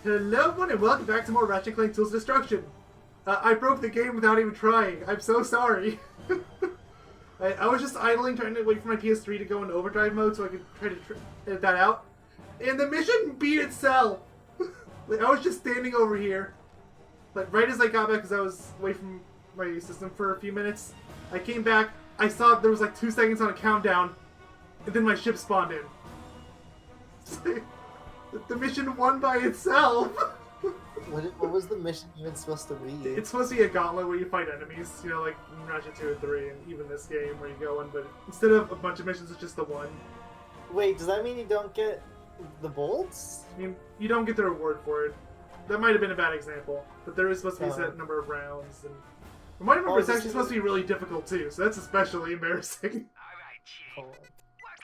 Hello everyone and welcome back to more Ratchet Clank Tools of Destruction. I broke the game without even trying. I'm so sorry. I was just idling trying to wait for my PS3 to go into overdrive mode so I could try to edit that out. And the mission beat itself. Like, I was just standing over here. Like right as I got back because I was away from my system for a few minutes. I came back, I saw there was like 2 seconds on a countdown, and then my ship spawned in. The mission won by itself! What was the mission even supposed to be? It's supposed to be a gauntlet where you fight enemies, you know, like Ratchet 2 and 3, and even this game where you go in, but instead of a bunch of missions, it's just the one. Wait, does that mean you don't get the bolts? I mean, you don't get the reward for it. That might have been a bad example, but there is supposed to be a set number of rounds, and from what I remember, it's actually supposed to be really difficult too, so that's especially embarrassing.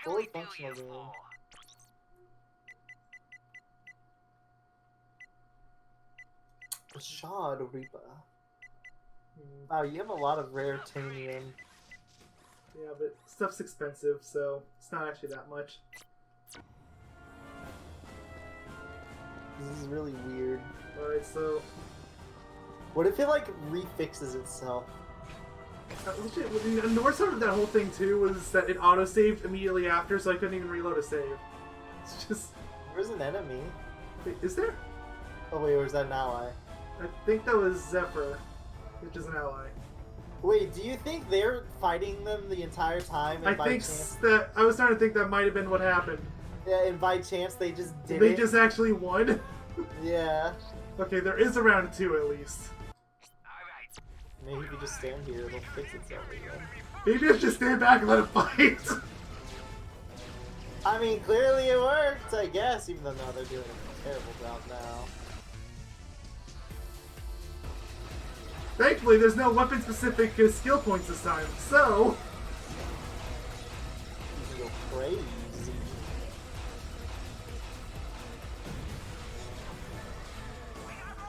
Fully functional game. Shard Reaper. Wow, you have a lot of rare titanium. Yeah, but stuff's expensive, so it's not actually that much. This is really weird. Alright, so... What if it, like, refixes itself? The worst part of that whole thing, too, was that it auto-saved immediately after, so I couldn't even reload a save. It's just... Where's an enemy? Wait, is there? Oh wait, or is that an ally? I think that was Zephyr, which is an ally. Wait, do you think they're fighting them the entire time? And I think that I was starting to think that might have been what happened. Yeah, and by chance they just did They just actually won. Yeah. Okay, there is a round 2 at least. Maybe if you just stand here, it'll fix itself again. Maybe I should just stand back and let it fight. I mean, clearly it worked, I guess, even though now they're doing a terrible job now. Thankfully, there's no weapon-specific skill points this time, so... You can go crazy.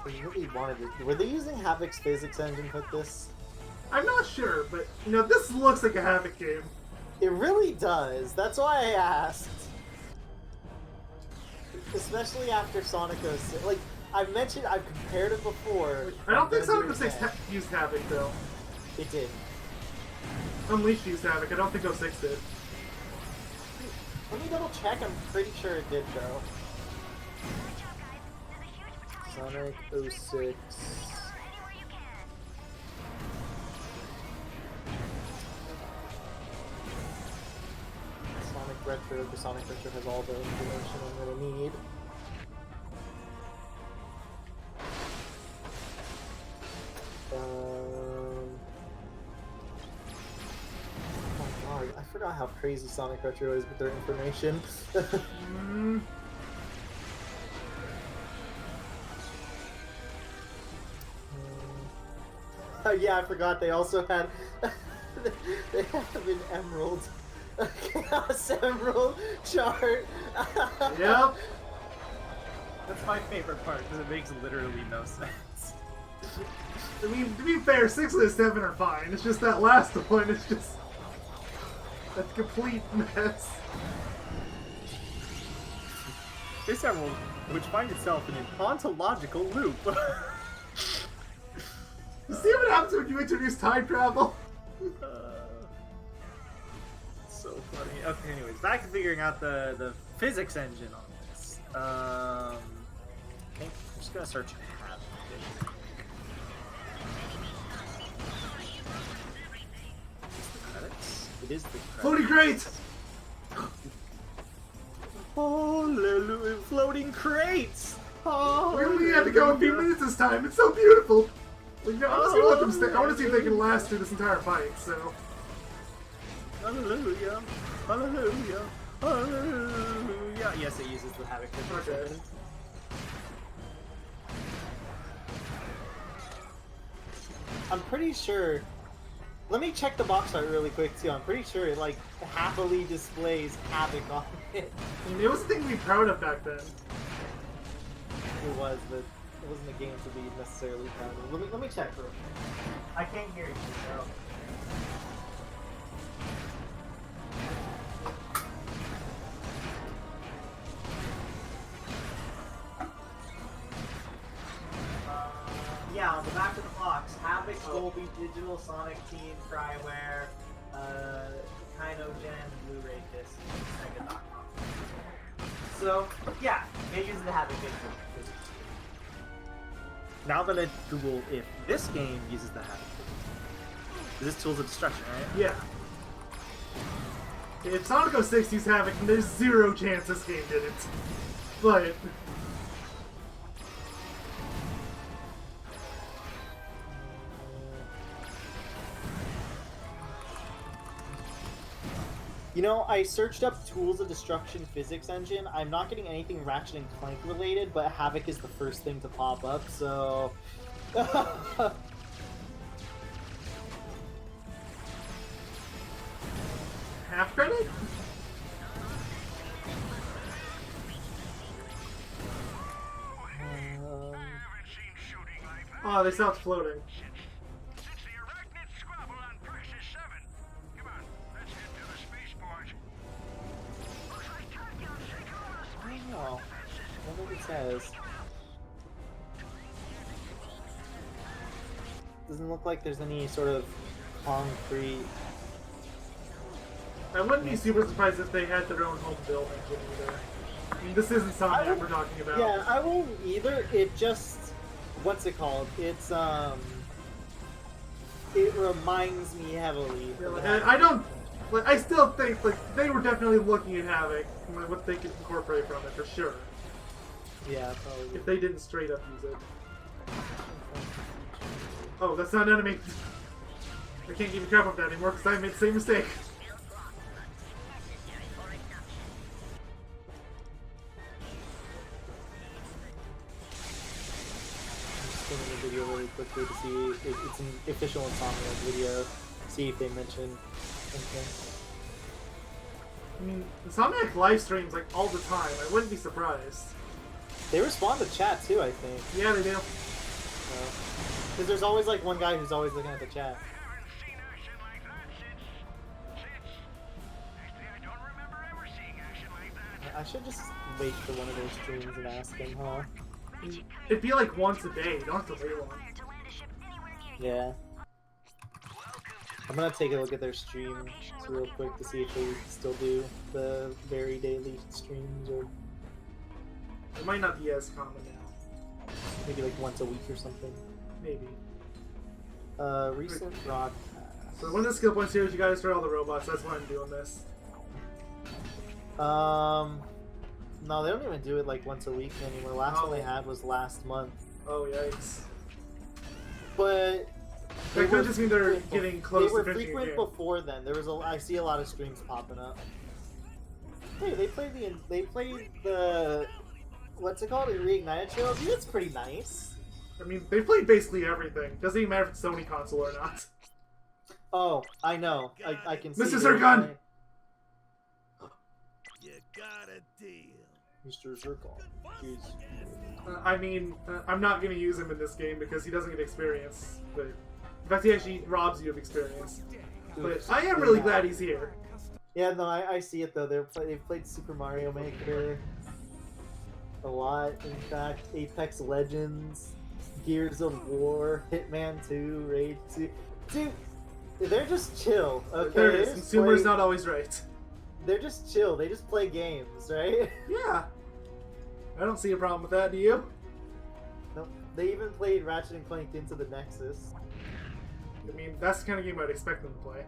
They really wanted it. Were they using Havoc's physics engine with this? I'm not sure, but, you know, this looks like a Havoc game. It really does. That's why I asked. Especially after Sonic 06. Like, I've compared it before. I don't think Sonic 06 used Havoc, though. It did. Unleashed used Havoc. I don't think 06 did. Let me double check. I'm pretty sure it did, though. Sonic 06. Sonic Retro, the Sonic Retro has all the information I'm gonna need. Oh my god, I forgot how crazy Sonic Retro is with their information. Oh yeah, I forgot they also had they have an emerald, a chaos emerald chart. Yep. That's my favorite part because it makes literally no sense. I mean, to be fair, 6 and 7 are fine. It's just that last one is just a complete mess. This emerald, which finds itself in an ontological loop. You see what happens when you introduce time travel? So funny. Okay, anyways, back to figuring out the physics engine on this. I think I'm just gonna search Havoc. It is the credits. Floating crates! Hallelujah, floating crates! Oh, We only had to go a few minutes this time. It's so beautiful. Like, I want to see what them stay. I want to see if they can last through this entire fight. So. Hallelujah! Hallelujah! Hallelujah! Yes, it uses the Havoc. Okay. I'm pretty sure. Let me check the box art really quick too. I'm pretty sure it like happily displays Havoc on it. I mean, it was a thing to be proud of back then. It was, but it wasn't a game to be necessarily proud of. Let me check real quick. I can't hear you, so. will be Digital Sonic Team, Cryware, Kynogen, Blu-ray Disc, Sega.com. So, yeah, it uses the Havoc picture. Now that I Google if this game uses the Havoc, this Tools of Destruction, right? Yeah. If Sonic 06 used Havoc, there's zero chance this game didn't. But... You know, I searched up Tools of Destruction physics engine. I'm not getting anything Ratchet and Clank related, but Havoc is the first thing to pop up, so... Half credit? Oh, they stopped floating. I don't know. I wonder what it says. Doesn't look like there's any sort of concrete... I wouldn't be super surprised if they had their own home build engine either. I mean, this isn't Sonic we're talking about. Yeah, I won't either. It just... What's it called? It's, it reminds me heavily. And I don't... Like, I still think, like, they were definitely looking at Havoc, and what they could incorporate from it, for sure. Yeah, probably. If they didn't straight up use it. Oh, that's not an enemy. I can't give you crap about that anymore, because I made the same mistake. The video really quickly to see it's an official Insomniac video. See if they mention anything. I mean, Insomniac live streams like all the time. I wouldn't be surprised. They respond to chat too, I think. Yeah, they do. Because there's always like one guy who's always looking at the chat. I should just wait for one of those streams and ask him, huh? It'd be like once a day. You don't have to wait long. Yeah. I'm gonna take a look at their streams real quick to see if they still do the very daily streams, or It might not be as common now. maybe like once a week or something. Maybe. Recent broadcast. So one of the skill points here is you gotta destroy all the robots. That's why I'm doing this. No, they don't even do it like once a week anymore. Last one they had was last month. Oh, yikes. but That could just mean they're getting close They were to finishing frequent the game. before then. There was I see a lot of streams popping up. Hey, they played the what's it called? The Reignited trilogy. It's pretty nice. I mean, they played basically everything. Doesn't even matter if it's Sony console or not. Oh, I know. I can see. Mr. they're Zircon! playing- You got a deal. Mr. Zircon. He's... I mean, I'm not going to use him in this game because he doesn't get experience. But in fact, he actually robs you of experience. But I am really glad he's here. Yeah, no, I see it though. They've played Super Mario Maker a lot. In fact, Apex Legends, Gears of War, Hitman 2, Raid 2. Dude, they're just chill. Okay, There it They is. just Consumer's play- not always right. They're just chill. They just play games, right? Yeah. I don't see a problem with that, do you? No, they even played Ratchet and Clank Into the Nexus. I mean, that's the kind of game I'd expect them to play.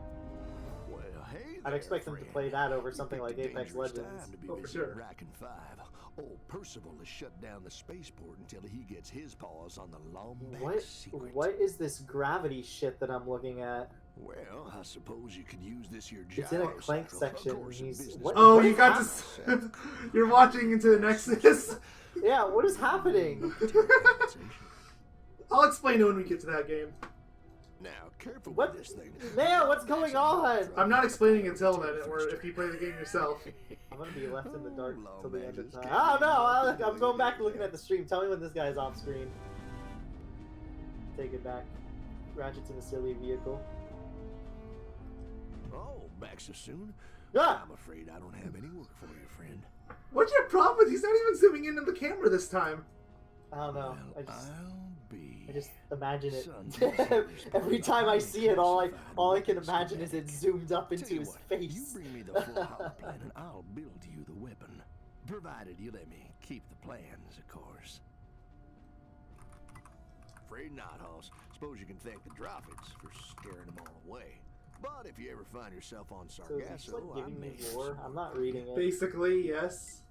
Well, hey I'd there, expect them to friend. play that over You something picked like a Apex dangerous Legends. time to be Oh, for busy sure. racking 5. Old Percival has shut down the spaceport until he gets his paws on the Lombax secret. What is this gravity shit that I'm looking at? Well, I suppose you could use this here It's in a gyro Clank cycle for section. course of He's business. what? Oh, what you is got hap- to... You're watching into the Nexus. Yeah, what is happening? I'll explain it when we get to that game. Now, careful What? with this thing. Man, what's going on? I'm not explaining until then, or if you play the game yourself. I'm gonna be left in the dark till the end of Lombax time. is I don't know. I'm going back to looking at the stream. Tell me when this guy's off screen. Take it back. Ratchet's in a silly vehicle. Oh, back so soon? Ah! I'm afraid I don't have any work for you, friend. What's your problem with he's not even zooming in on the camera this time? I don't know. Well, I just imagine it. Son, Every time I see it, all I can imagine is it zoomed up Tell into you his what, face. You bring me the full hollow plan and I'll build you the weapon. Provided you let me keep the plans, of course. Afraid not, Hoss. Suppose you can thank the Droffits for scaring them all away. But if you ever find yourself on So is it just Sargasso, like giving I me may have lore? some I'm not reading it. Basically, yes.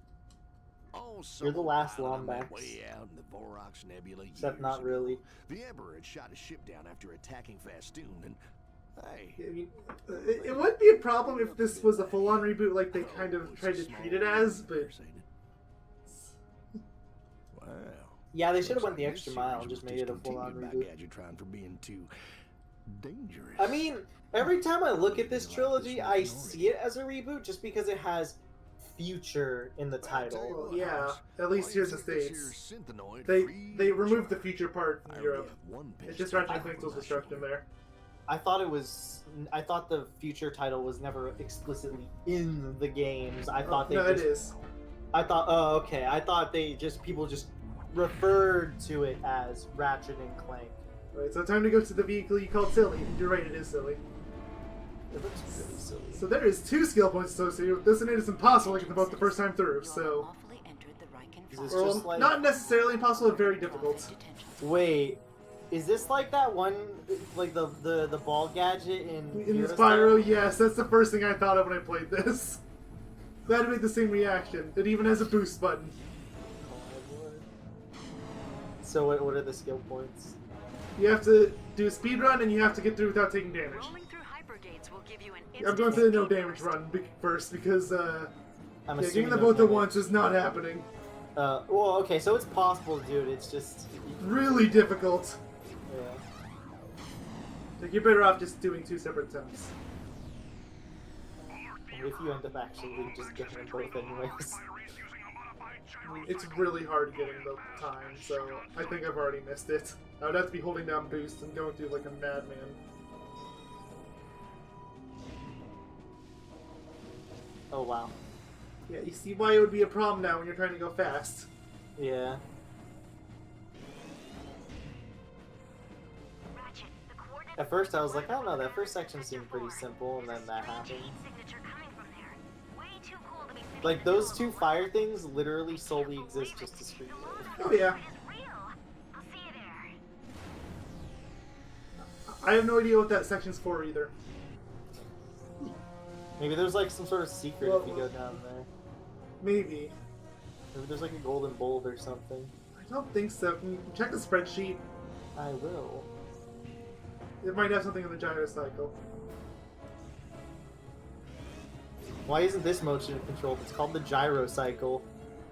Oh, You're the last pilot I Lombax. met way out in the Vorox Nebula Except years not ago. really. The Emperor had shot his ship down after attacking Fastoon, and hey, I mean, it wouldn't be a problem if this was a full-on reboot like they kind of tried to treat it as, but... Wow. Yeah, they should have Looks went the like extra this mile series and just was made it a full-on discontinued by reboot. Gadgetron for being too dangerous. I mean, every time I look at this trilogy, I see it as a reboot just because it has future in the title. Well, yeah, at least here in the States. They removed the future part from Europe. It's just Ratchet and Clank Tools Destruction there. I thought the future title was never explicitly in the games. I thought no, it is. I thought, oh, okay. I thought people just referred to it as Ratchet and Clank. Right, so time to go to the vehicle you called silly. You're right, it is silly. It looks really silly. So there is 2 skill points associated with this, and it is impossible to get them both the first time through, so... Is this Well, just like... not necessarily impossible, but very difficult. Wait, is this like that one, like the ball gadget in In Heroes Spyro, Town? yes, that's the first thing I thought of when I played this. Glad to make the same reaction. It even has a boost button. Oh my lord. So what are the skill points? You have to do a speed run, and you have to get through without taking damage. I'm going for the no damage run first, because I'm getting assuming them no both at damage. once is not happening. Well, okay, so it's possible to do it. It's just Really difficult. yeah. Like, you're better off just doing 2 separate attempts. If you end up actually just getting them both anyways. It's really hard getting the time, so I think I've already missed it. I would have to be holding down boost and going through like a madman. Oh wow. Yeah, you see why it would be a problem now when you're trying to go fast. Yeah. At first I was like, I don't know, that first section seemed pretty simple, and then that happened. Like, those 2 fire things literally solely exist just to scream Oh yeah. I have no idea what that section's for either. Maybe there's like some sort of secret if you go down there. Maybe. Maybe there's like a golden bolt or something. I don't think so. Can you check the spreadsheet? I will. It might have something in the gyro cycle. Why isn't this motion controlled? It's called the gyro cycle.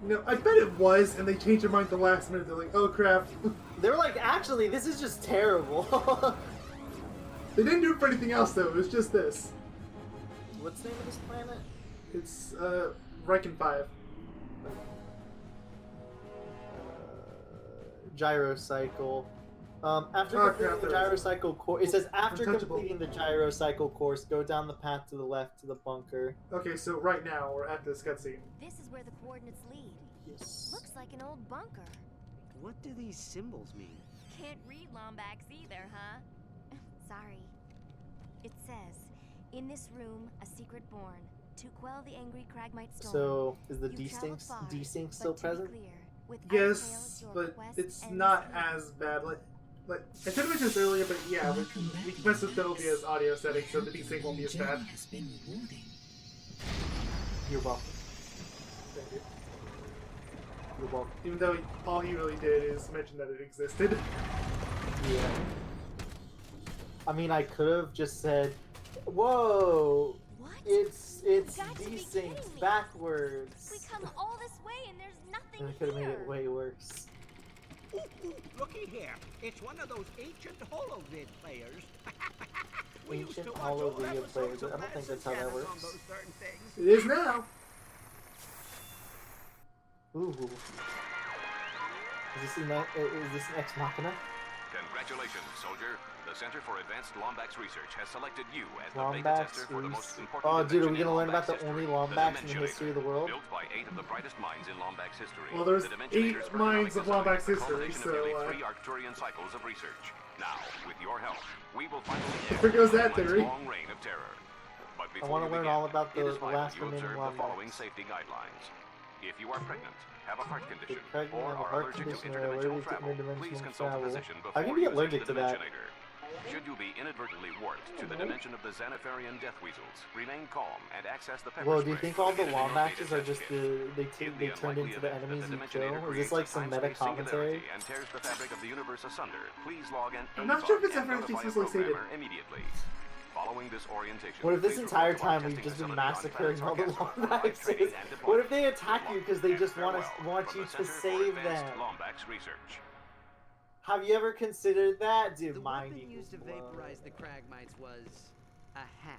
No, I bet it was, and they changed their mind at the last minute. They're like, oh crap. They were like, actually, this is just terrible. They didn't do it for anything else though, it was just this. What's the name of this planet? It's, Riken 5. Gyrocycle. After Oh, completing crap, the there is. gyrocycle course, it says after Untouchable. completing the gyrocycle course, go down the path to the left to the bunker. Okay, so right now we're at this cutscene. This is where the coordinates lead. Yes. Looks like an old bunker. What do these symbols mean? Can't read Lombax either, huh? Sorry. It says, in this room, a secret born, to quell the angry Cragmite storm. So, is the You travel far, desync but still to be present? clear, without Yes, tales, your but quest it's ends not here. as bad. Like I should have mentioned this earlier, but yeah, we messed with Novia's audio settings, so the desync won't be as bad. You're welcome. Thank you. You're welcome. Even though all he really did is mention that it existed. Yeah. I mean, I could have just said, "Whoa, What? it's got to be desynced kidding me. backwards." We come all this way and there's nothing And I could have made here. it way worse. Looky here. It's one of those ancient holovid players. We used Ancient to watch old holovid episodes players. of I don't think Madison that's how that Dennis works. on those certain things. It is now. Ooh. Is this an Ex Machina? Congratulations, soldier. The Center for Advanced Lombax Research has selected you as the beta Lombax tester for the most research. important Oh, dude, are we invention gonna in learn about Lombax the only history, Lombax in the Dimensionator. history of the world? Built by 8 of the brightest minds in Lombax history. Well, there's the 8 Dimensionator's minds of economic Lombax design is the history, culmination of nearly so, 3 Arcturian cycles of research. Now, with your help, we will finally end There goes that Lombax's theory. long reign of terror. But I before want to you learn begin, all about it the is vital last you remaining observe the following Lombax. safety guidelines. If you are pregnant, have a heart condition, Pregnant, or have a are heart allergic to condition, or interdimensional allergic to travel, please interdimensional consult a travel. physician How before can you be using allergic the to that? Dimensionator. Should you be inadvertently warped to the dimension of the Xanatharian death weasels, remain calm and access the pepper Whoa, do you spray think all the located in your Lombaxes beta are test just kit. they In the turned unlikely into the event that enemies the you Dimensionator kill? Is creates this like a some meta time-space singularity commentary? and tears the fabric of the universe asunder, please log an I'm not sure if it's and ever notify a explicitly stated. programmer immediately. Following this orientation, What if this please entire report to our time we've testing just been facility on massacring all planet the Sargasso for live training Lombaxes? and What if deployment. they attack you because they just want Farewell from you the to Center for save Advanced them? Lombax Research. Have you ever considered that? Dude, The mind weapon used to equals vaporize the Kragmites was a hat.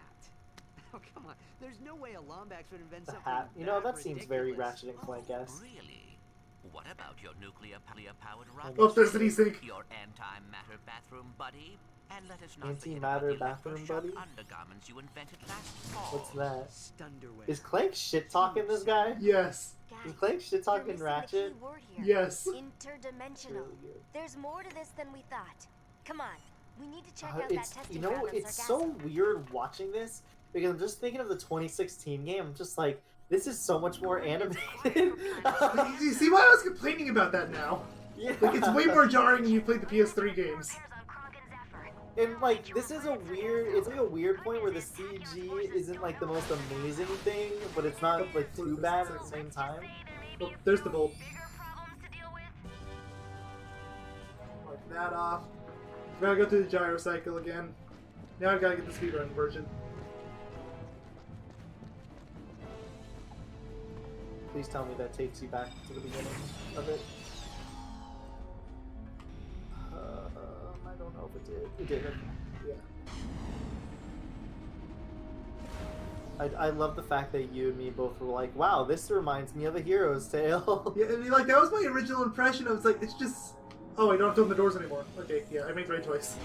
Oh, come on. There's no way a Lombax would invent the something hat. You know, that that seems very ridiculous. Ratchet and Clank-esque. Really? What about your nuclear-powered rocket? Oh, there's an e-sync. Your antimatter bathroom buddy? And let us not forget Antimatter about the bathroom electroshock buddy? undergarments you invented last fall. What's that? Stunderwear. Is Clank shit talking this guy? Yes. Is Guys, Clank shit you're talking missing Ratchet? the key word here. Yes. Interdimensional. Really good. There's more to this than we thought. Come on. We need to check out It's, that testing you know, ground on it's so Sargasso. weird watching this because I'm just thinking of the 2016 game. I'm just like, this is so much more animated. You see why I was complaining about that now? Yeah. Like, it's way more jarring when you played the PS3 games. And like, this is a weird. It's like a weird point where the CG isn't like the most amazing thing, but it's not like too bad at the same time. Oh, there's the bolt. Mark that off. Gotta go through the gyro cycle again. Now I've gotta get the speedrun version. Please tell me that takes you back to the beginning of it. I don't know if it did. It did. Yeah. I love the fact that you and me both were like, wow, this reminds me of a hero's tale. Yeah, I mean, like, that was my original impression. I was like, it's just... Oh, I don't have to open the doors anymore. Okay, yeah, I made the right choice.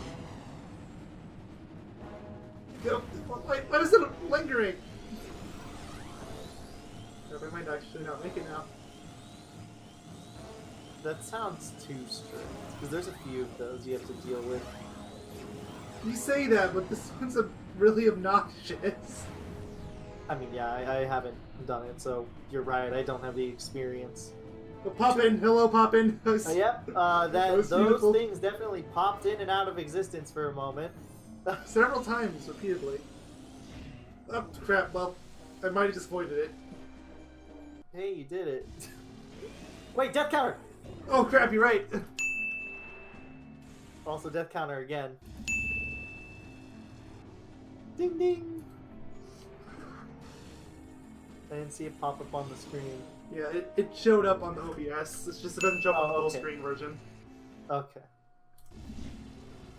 Why was it lingering? I might actually not make it now. That sounds too strict, because there's a few of those you have to deal with. You say that, but this one's really obnoxious. I mean, yeah, I haven't done it, so you're right, I don't have the experience. Oh, Poppin! Hello, Poppin! Yep, was those beautiful. things definitely popped in and out of existence for a moment. Several times, repeatedly. Oh, crap, well, I might have just avoided it. Hey, you did it. Wait, death counter! Oh, crap, you're right. Also, death counter again. Ding ding! I didn't see it pop up on the screen. Yeah, it showed up on the OBS. It's just it doesn't show up on the Oh, full okay. screen version. Okay.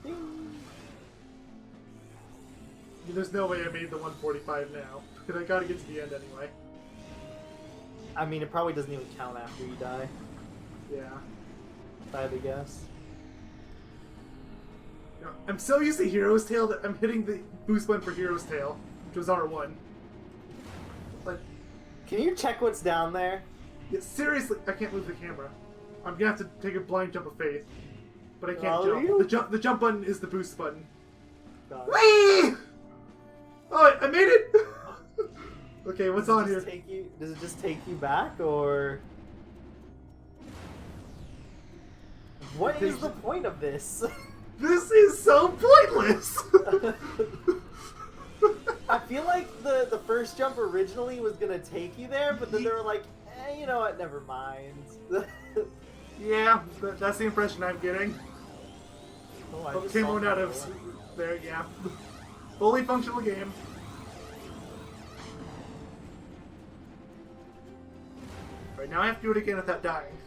Ding! There's no way I made the 145 now. Because I gotta get to the end anyway. I mean, it probably doesn't even count after you die, Yeah. if I had to guess. You know, I'm so used to Hero's Tail that I'm hitting the boost button for Hero's Tail, which was R1. But, Can you check what's down there? yeah, seriously, I can't move the camera. I'm gonna have to take a blind jump of faith. But I can't Oh, jump. The jump button is the boost button. God. Whee! Oh, I made it! Okay, what's on here? Does it just take you back, or what is the point of this? This is so pointless! I feel like the first jump originally was gonna take you there, but then they were like, you know what, never mind. Yeah, that's the impression I'm getting. Oh, I Oh, just came saw on out that of... one. There, yeah. Fully functional game. Right, now I have to do it again without dying.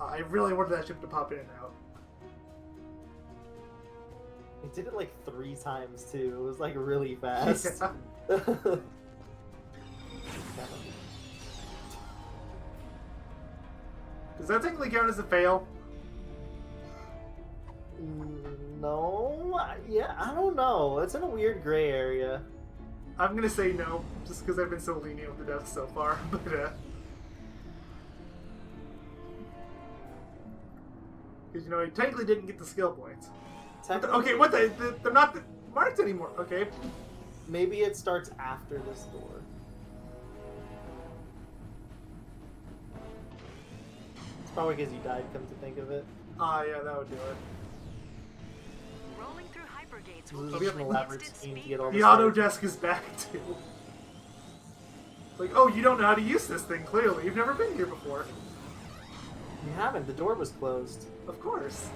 I really wanted that ship to pop in and out. It did it like 3 times too. It was like really fast. Yeah. Does that technically count as a fail? No, yeah, I don't know. It's in a weird gray area. I'm gonna say no, just because I've been so lenient with the deaths so far. But because you know, I technically didn't get the skill points. Okay, what they're not marked anymore. Okay. Maybe it starts after this door. It's probably because you died, come to think of it. Yeah, that would do it. Rolling through hypergates This will is give an you elaborate instant scheme to speed. get all The the auto stars. desk is back too. Like, oh, you don't know how to use this thing, clearly. You've never been here before. You haven't. The door was closed. Of course.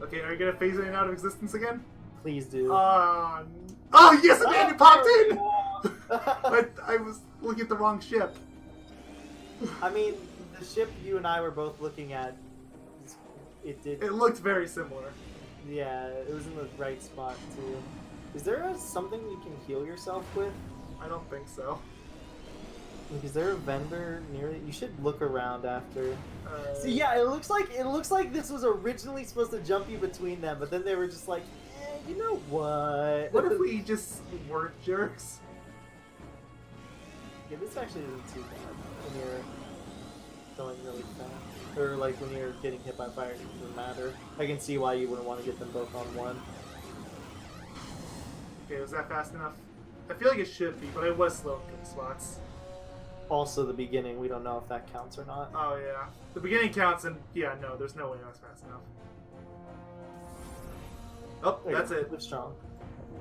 Okay, are you gonna phase it in out of existence again? Please do. Oh, yes, again, it popped in! I was looking at the wrong ship. I mean, the ship you and I were both looking at, it did. It looked very similar. Yeah, it was in the right spot too. Is there something you can heal yourself with? I don't think so. Like, is there a vendor near it? You should look around after. See, yeah, it looks like this was originally supposed to jump you between them, but then they were just like, you know what? What if we just weren't jerks? Yeah, this actually isn't too bad when you're going really fast. Or like when you're getting hit by fire, it doesn't matter. I can see why you wouldn't want to get them both on one. Okay, was that fast enough? I feel like it should be, but I was slow in spots. Also, the beginning, we don't know if that counts or not. Oh, yeah. The beginning counts, and yeah, no, there's no way that's fast enough. Oh, There you that's go. it. Live strong.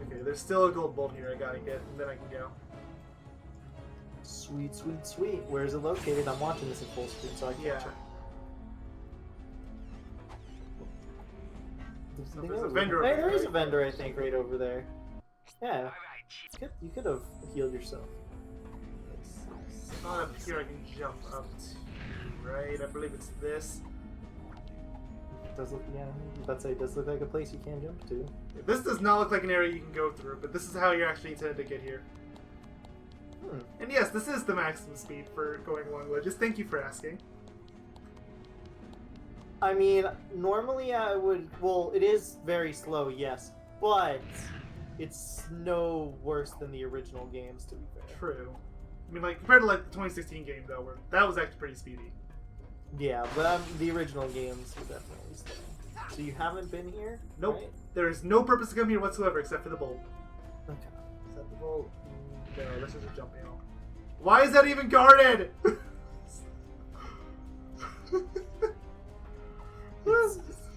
Okay, there's still a gold bolt here I gotta get, and then I can go. Sweet, sweet, sweet. Where is it located? I'm watching this in full screen, so I can't Yeah. check. So there's a vendor Hey, over there is there. a vendor, I think, right over there. Yeah. You could have healed yourself. Up here I can jump up to, right? I believe it's this. It does look, yeah, that's it does look like a place you can jump to. This does not look like an area you can go through, but this is how you're actually intended to get here. And yes, this is the maximum speed for going along ledges. Thank you for asking. I mean, normally I would, well, it is very slow, yes, but it's no worse than the original games, to be fair. True. I mean, like, compared to, like, the 2016 game, though, where that was actually pretty speedy. Yeah, but the original games were definitely slow. So you haven't been here? Nope. Right? There is no purpose to come here whatsoever except for the bolt. Okay. Is that the bolt? No, this is a jump panel. Why is that even guarded?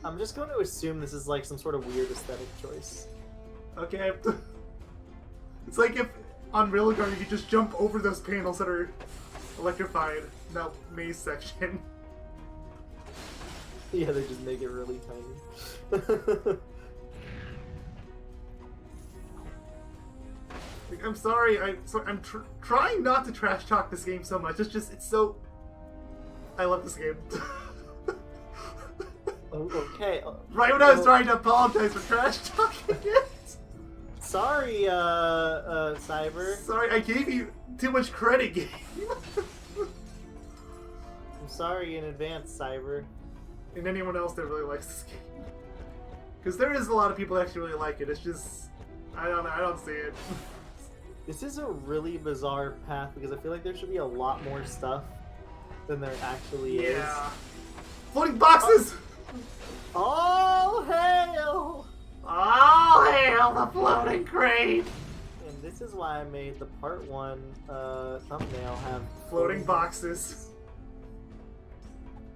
I'm just going to assume this is like some sort of weird aesthetic choice. Okay. It's like if on Railgun you could just jump over those panels that are electrified in that maze section. Yeah, they just make it really tiny. Like, I'm sorry, I'm trying not to trash talk this game so much. It's so... I love this game. Oh, okay. Right when I was trying to apologize for trash talking it. Sorry, Cyber. Sorry, I gave you too much credit, game. I'm sorry in advance, Cyber. And anyone else that really likes this game. Because there is a lot of people that actually really like it. It's just... I don't know, I don't see it. This is a really bizarre path because I feel like there should be a lot more stuff than there actually is. Yeah. Floating boxes! All hail! All hail the floating crate! And this is why I made the part 1 thumbnail have Floating boxes.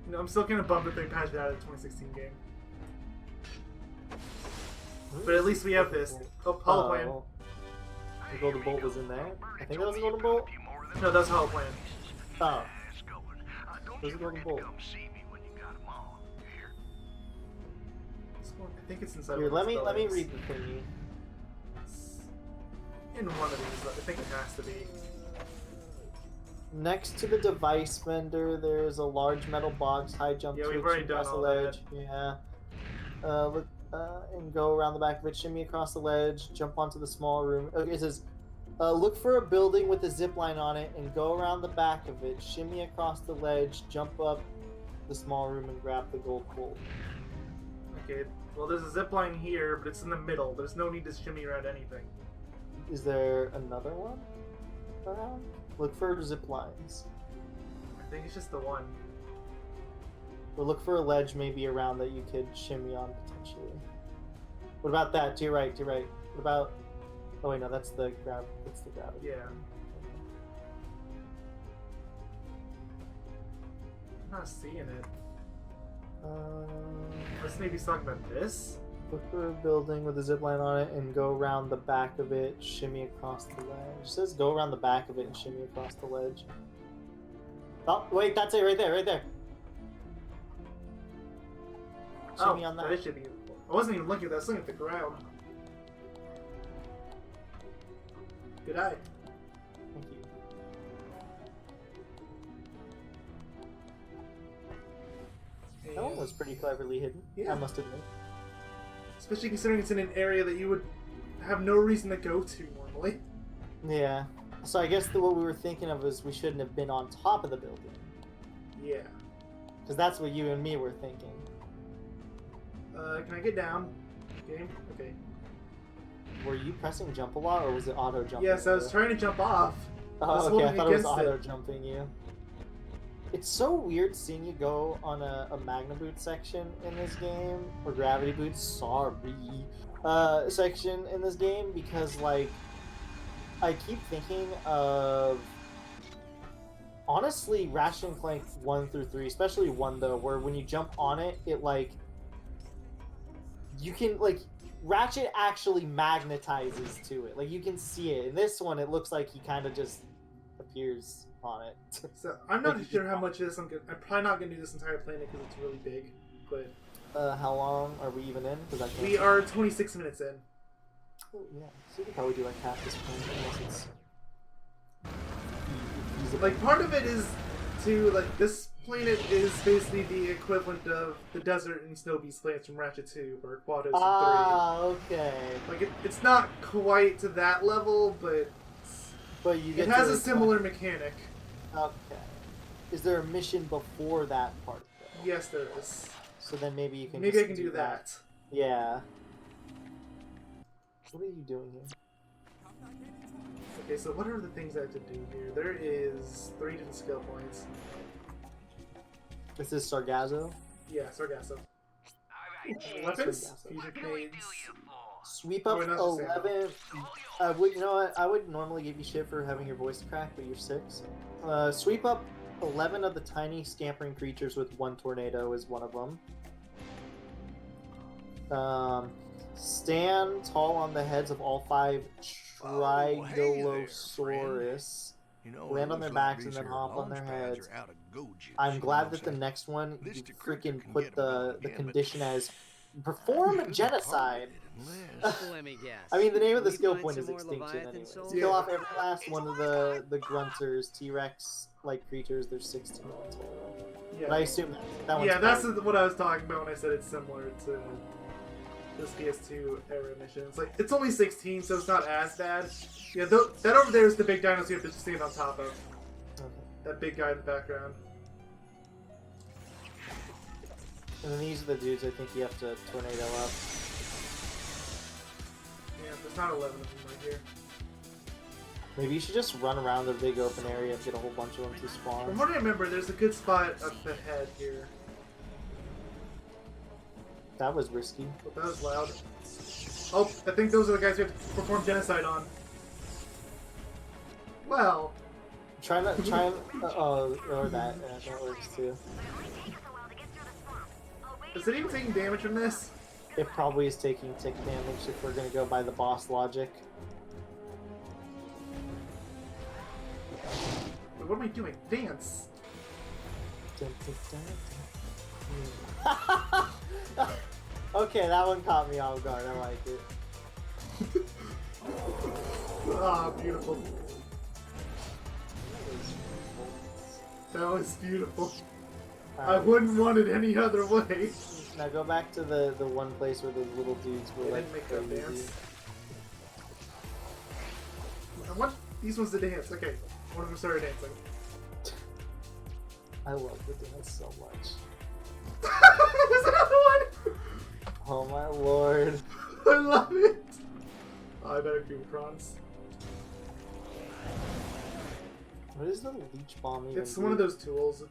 No, I'm still kind of bummed that they patched it out of the 2016 game. But at least we have this. Oh, Hollow Plan. The golden bolt was in there? I think that was a golden bolt? No, that's Hollow Plan. Oh. There's a golden bolt. I think it's inside Here, one let of me these read the thingy. In one of these, I think it has to be. Next to the device vendor, there's a large metal box, high jump Yeah, switch, we've already and done across the all ledge. Yeah. Look, and go around the back of it, shimmy across the ledge, jump onto the small room. Okay, it says, look for a building with a zip line on it, and go around the back of it, shimmy across the ledge, jump up the small room and grab the gold bolt. Okay, well there's a zip line here, but it's in the middle. There's no need to shimmy around anything. Is there another one around? Look for zip lines. I think it's just the one. Or look for a ledge maybe around that you could shimmy on potentially. What about that? To your right, to your right. What about... Oh wait, no, that's the gravity. Yeah. I'm not seeing it. Let's maybe talk about this. Look for a building with a zip line on it and go around the back of it, shimmy across the ledge. It says go around the back of it and shimmy across the ledge. Oh, wait, that's it right there, right there. Shimmy on that. That is shimmy. I wasn't even looking at that. I was looking at the ground. Good eye. Thank you. That one was pretty cleverly hidden, Yeah. I must admit. Especially considering it's in an area that you would have no reason to go to normally. Yeah. So I guess what we were thinking of is we shouldn't have been on top of the building. Yeah. Because that's what you and me were thinking. Can I get down? Game? Okay. Were you pressing jump a lot, or was it auto jumping? Yes, I was trying to jump off. Oh, okay, I thought it was against auto jumping you. It's so weird seeing you go on a Magna Boot section in this game, or Gravity Boots, section in this game, because, like, I keep thinking of, honestly, Ratchet and Clank 1 through 3, especially 1, though, where when you jump on it, it, like, you can, like, Ratchet actually magnetizes to it. Like, you can see it. In this one, it looks like he kind of just appears on it. So, I'm not sure how much of this I'm probably not going to do this entire planet because it's really big, but... How long are we even in? We are 26 minutes in. Oh, yeah. So we could probably do, like, half this planet, unless it's... Like, part of it is to, like, this planet is basically the equivalent of the desert and Snow Beast planets from Ratchet 2, or Quados from 3. Ah, okay. Like, it's not quite to that level, but it has a similar mechanic. Okay. Is there a mission before that part, though? Yes, there is. So then maybe you can Maybe I can do that. Yeah. What are you doing here? Okay, so what are the things I have to do here? There is 3 different skill points. This is Sargazo? Yeah, Sargasso. Weapons? Fusion grenades. Sweep up 11. You know what? I would normally give you shit for having your voice cracked, but you're 6. Sweep up 11 of the tiny scampering creatures with 1 tornado is one of them. Stand tall on the heads of all 5 Trigolosaurus. Land on their backs and then hop on their heads. I'm glad that the next one you freaking put the condition as perform genocide. Let me guess. I mean, the name of the skill Find point some is more extinction Leviathan anyway. souls? Kill off every last one of the grunters, T-Rex-like creatures. There's 16 in total. Yeah. But I assume that one's that's probably... what I was talking about when I said it's similar to this PS2 era missions. Like, it's only 16, so it's not as bad. Yeah, that over there is the big dinos you have to stand on top of. Okay. That big guy in the background. And then these are the dudes I think you have to tornado up. Yeah, there's not 11 of them right here. Maybe you should just run around the big open area and get a whole bunch of them to spawn. From what I remember, there's a good spot up ahead here. That was risky. But that was loud. Oh, I think those are the guys we have to perform genocide on. Well... Or that works too. Is it even taking damage from this? It probably is taking tick damage if we're gonna go by the boss logic. Wait, what am I doing? Dance! Okay, that one caught me off guard. I like it. Ah, beautiful. That was beautiful. I wouldn't want it any other way. Now go back to the one place where those little dudes were They like didn't make that crazy. dance. I want these ones to dance. Okay, one of them started dancing. I love the dance so much. There's another one! Oh my lord. I love it! Oh, I better keep prawns. What is the leech bomb even? It's one of those tools.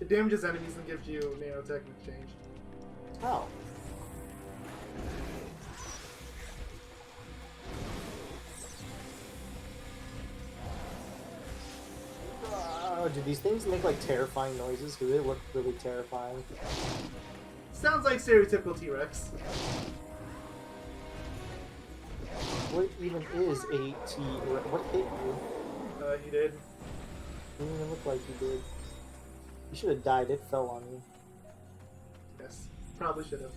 It damages enemies and gives you nanotech in exchange. Oh. Do these things make like terrifying noises? Do they look really terrifying? Sounds like stereotypical T-Rex. What even is a T? What hit you? He did. Didn't even look like you did. You should have died. It fell on you. Yes, probably should have.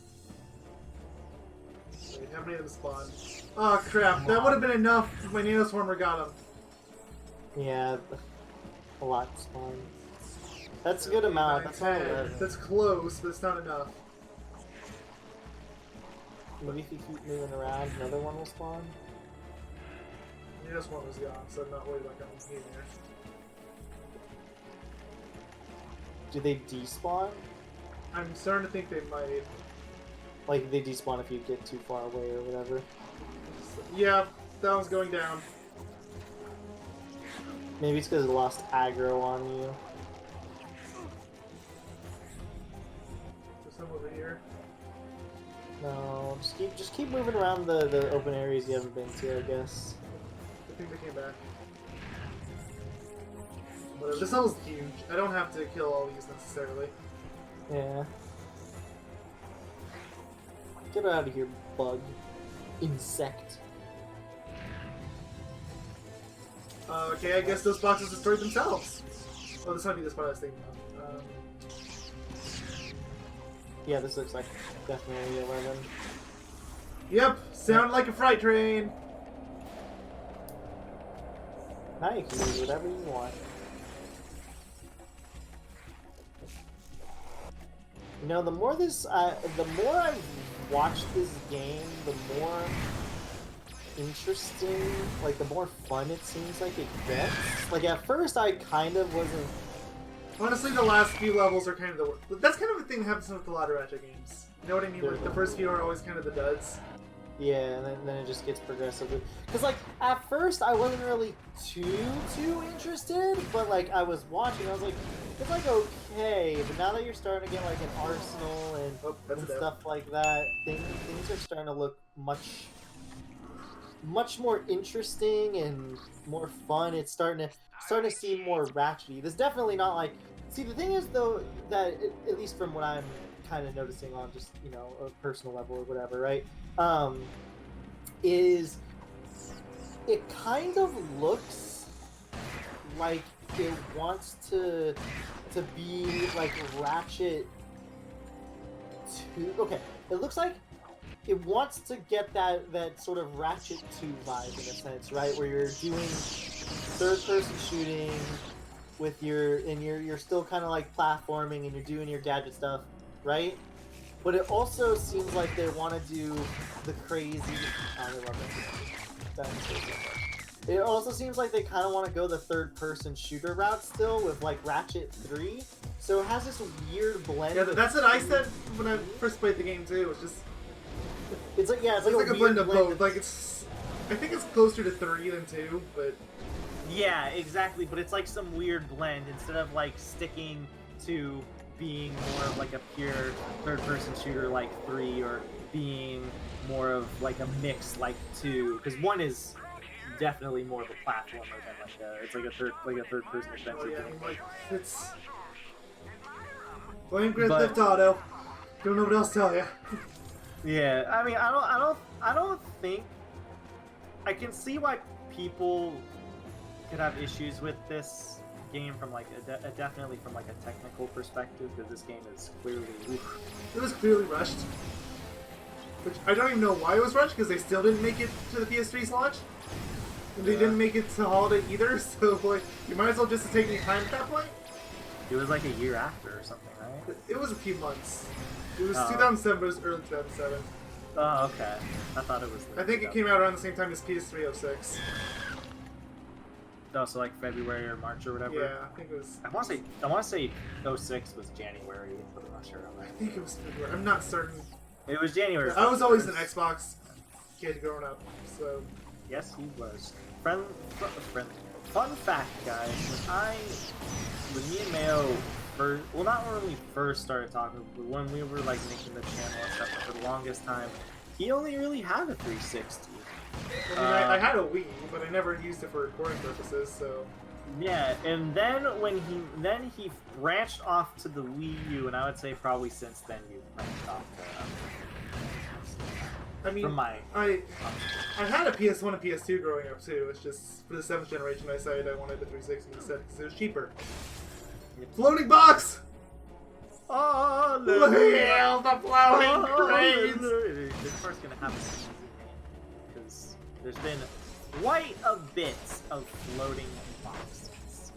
Wait, how many of them spawned? Oh crap! That would have been enough if my Nanoswarmer got him. Yeah, a lot spawned. That's a good amount. That's not 11. That's close, but it's not enough. Maybe if you keep moving around, another one will spawn. Nanoswarmer's gone, so I'm not worried about getting in here. Do they despawn? I'm starting to think they might. Like they despawn if you get too far away or whatever. Yeah, that one's going down. Maybe it's because it lost aggro on you. There's some over here. No, just keep moving around the open areas you haven't been to, I guess. I think they came back. Whatever. This level's huge. I don't have to kill all these necessarily. Yeah. Get out of here, bug. Insect. Okay, I guess those boxes destroyed themselves. Oh, this might be the spot I was thinking of. Yeah, this looks like definitely 11. Yep, sound like a freight train. Now you can do whatever you want. You know, the more I've watched this game, the more interesting, like the more fun it seems like it gets. Like at first I kind of wasn't... Honestly, the last few levels are kind of the worst. That's kind of a thing that happens with a lot of Ratchet games. You know what I mean? Like the first few are always kind of the duds. Yeah, and then it just gets progressively. Because, like, at first I wasn't really too interested, but, like, I was watching, I was like, it's, like, okay, but now that you're starting to get, like, an arsenal and stuff like that, things are starting to look much more interesting and more fun. It's starting to seem more ratchety. There's definitely not, like... See, the thing is, though, that, at least from what I'm kind of noticing on just, you know, a personal level or whatever, right? Is it kind of looks like it wants to be like Ratchet 2. Okay, it looks like it wants to get that sort of Ratchet 2 vibe in a sense, right? Where you're doing third-person shooting with you're still kind of like platforming and you're doing your gadget stuff, right? But it also seems like they want to do the crazy... Oh, they love that. It also seems like they kind of want to go the third-person shooter route still with, like, Ratchet 3. So it has this weird blend. Yeah, that's what I said when I first played the game, too. It's just... It's like, yeah, it's like a blend of both. Like, it's... I think it's closer to 3 than 2, but... Yeah, exactly, but it's like some weird blend. Instead of, like, sticking to... being more of like a pure third-person shooter like 3, or being more of like a mix like 2, because 1 is definitely more of a platformer than like it's like a third-person adventure. Oh, yeah, I mean, like, it's... Playing Grand Theft Auto. Don't know what else to tell you. Yeah, I mean, I don't think... I can see why people could have issues with this game from like definitely from like a technical perspective, because this game is clearly... Oof. It was clearly rushed. Which, I don't even know why it was rushed, because they still didn't make it to the PS3's launch. And they didn't make it to holiday either, so like, you might as well just have taken your time at that point. It was like a year after or something, right? It was a few months. It was 2007, but it was early 2007. Oh, okay. I thought it was... I think it came out around the same time as PS3 06. Oh, so like February or March or whatever. Yeah, I think it was. I want to say 06 was January, but I'm not sure. I think it was February. I'm not certain. It was January. I was always an Xbox kid growing up, so. Yes, he was. Fun fact, guys. When me and Mayo first, well, not when we first started talking, but when we were like making the channel and stuff for the longest time, he only really had a 360. I mean, I had a Wii, but I never used it for recording purposes, so. Yeah, and then when he branched off to the Wii U, and I would say probably since then you've branched off to. I mean, from my I had a PS1 and PS2 growing up too. It's just for the 7th generation I decided I wanted the 360 instead because it was cheaper. Floating box! Oh, Hail the floating cranes! This part's gonna happen because there's been quite a bit of floating boxes.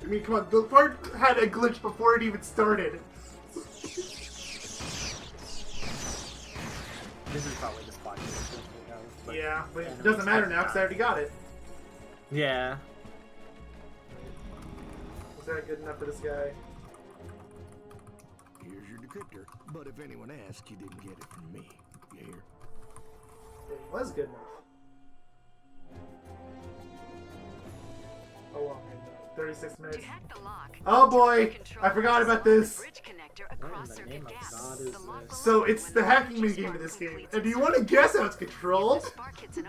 I mean, come on, the part had a glitch before it even started. This is probably the spot. Yeah, but it doesn't matter now because I already got it. Yeah. Was that good enough for this guy? Here's your decryptor, but if anyone asks, you didn't get it from me. You hear? It was good enough. Oh, well, 36 minutes. Oh boy, I forgot about this. So it's the hacking minigame of this game. And do you want to guess how it's controlled?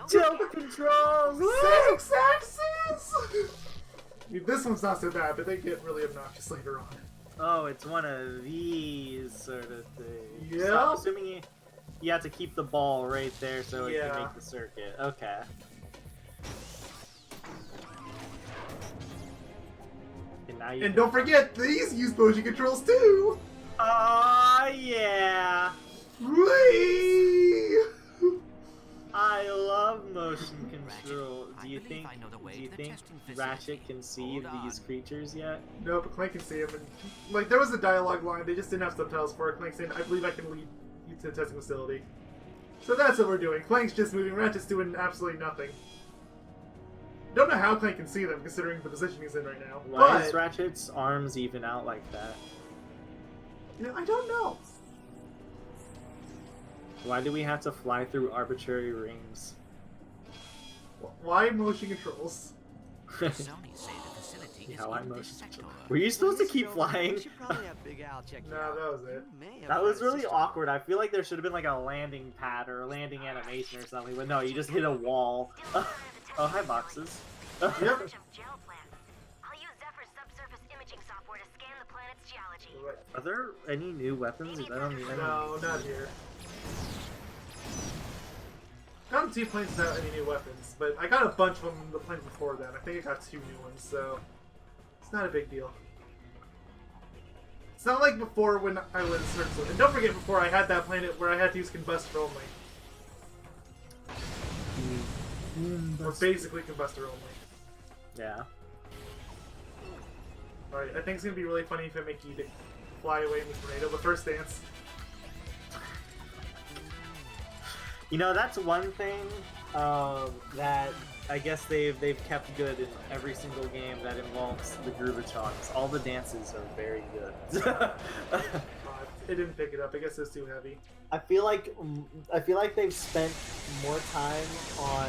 Tilt controls! Six axes! This one's not so bad, but they get really obnoxious later on. Oh, it's one of these sort of things. Yeah. So I'm assuming you have to keep the ball right there so it Yeah. can make the circuit. Okay. And don't forget, these use motion controls too! Yeah! Whee! I love motion control. Do you think Ratchet can see these creatures yet? No, but Clank can see them. And, like, there was a dialogue line, they just didn't have subtitles for it. Clank saying, I believe I can lead you to the testing facility. So that's what we're doing. Clank's just moving, Ratchet's doing absolutely nothing. Don't know how Clank can see them, considering the position he's in right now. Why is Ratchet's arms even out like that? You know, I don't know. Why do we have to fly through arbitrary rings? Why motion controls? Yeah, why motion control? Were you supposed to keep flying? No, that was it. That was really awkward. I feel like there should have been like a landing pad or a landing animation or something, but no, you just hit a wall. Oh, hi, boxes. Yep. Are there any new weapons? I don't need any. No, not here. I haven't seen planes without any new weapons, but I got a bunch of them in the planes before then. I think I got 2 new ones, so it's not a big deal. It's not like before when I was and don't forget before I had that planet where I had to use combustor only. Or basically combustor only. Yeah. Alright, I think it's gonna be really funny if I make you fly away in the tornado, but first dance. You know, that's one thing that I guess they've kept good in every single game that involves the Groovatrons. All the dances are very good. It didn't pick it up. I guess it's too heavy. I feel like they've spent more time on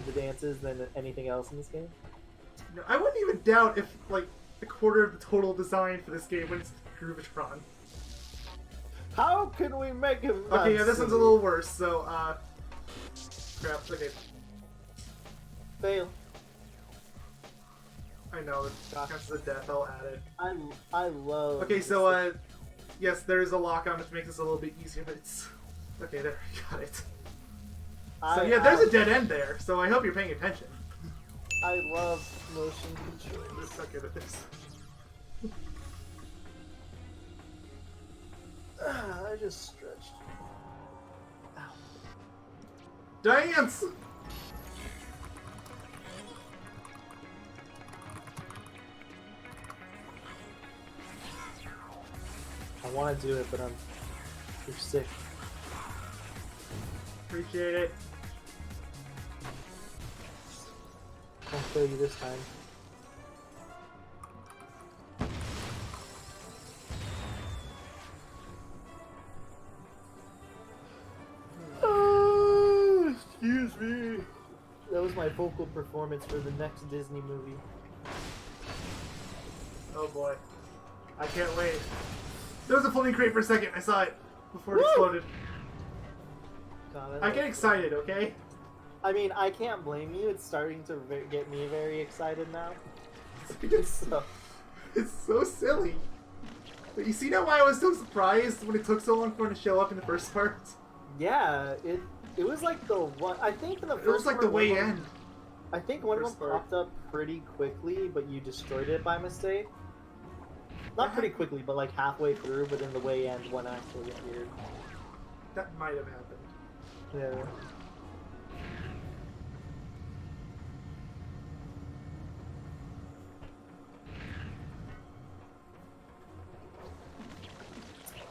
the dances than anything else in this game. No, I wouldn't even doubt if like a quarter of the total design for this game went to Groovatron. How can we make him? Okay, yeah, this one's a little worse. So, crap. Okay. Fail. I know it counts as a death. I'll add it. I love. Okay, so yes, there is a lock on which makes this a little bit easier, but it's okay. There, got it. So yeah, there's a dead end there. So I hope you're paying attention. I love motion control. I'm so good at this. I just stretched. Ow. Dance! I want to do it, but I'm too sick. Appreciate it. I'll show you this time. Excuse me. That was my vocal performance for the next Disney movie. Oh boy. I can't wait. There was a floating crate for a second. I saw it before it exploded. God, I get excited, okay? I mean, I can't blame you. It's starting to get me very excited now. So. It's so silly. But you see now why I was so surprised when it took so long for it to show up in the first part? Yeah, it was like the one. I think in the first. It was like the part, way one of them- end. I think one of them First part. popped up pretty quickly, but you destroyed it by mistake. Not pretty quickly, but like halfway through. But in the way end, one actually appeared. That might have happened. Yeah.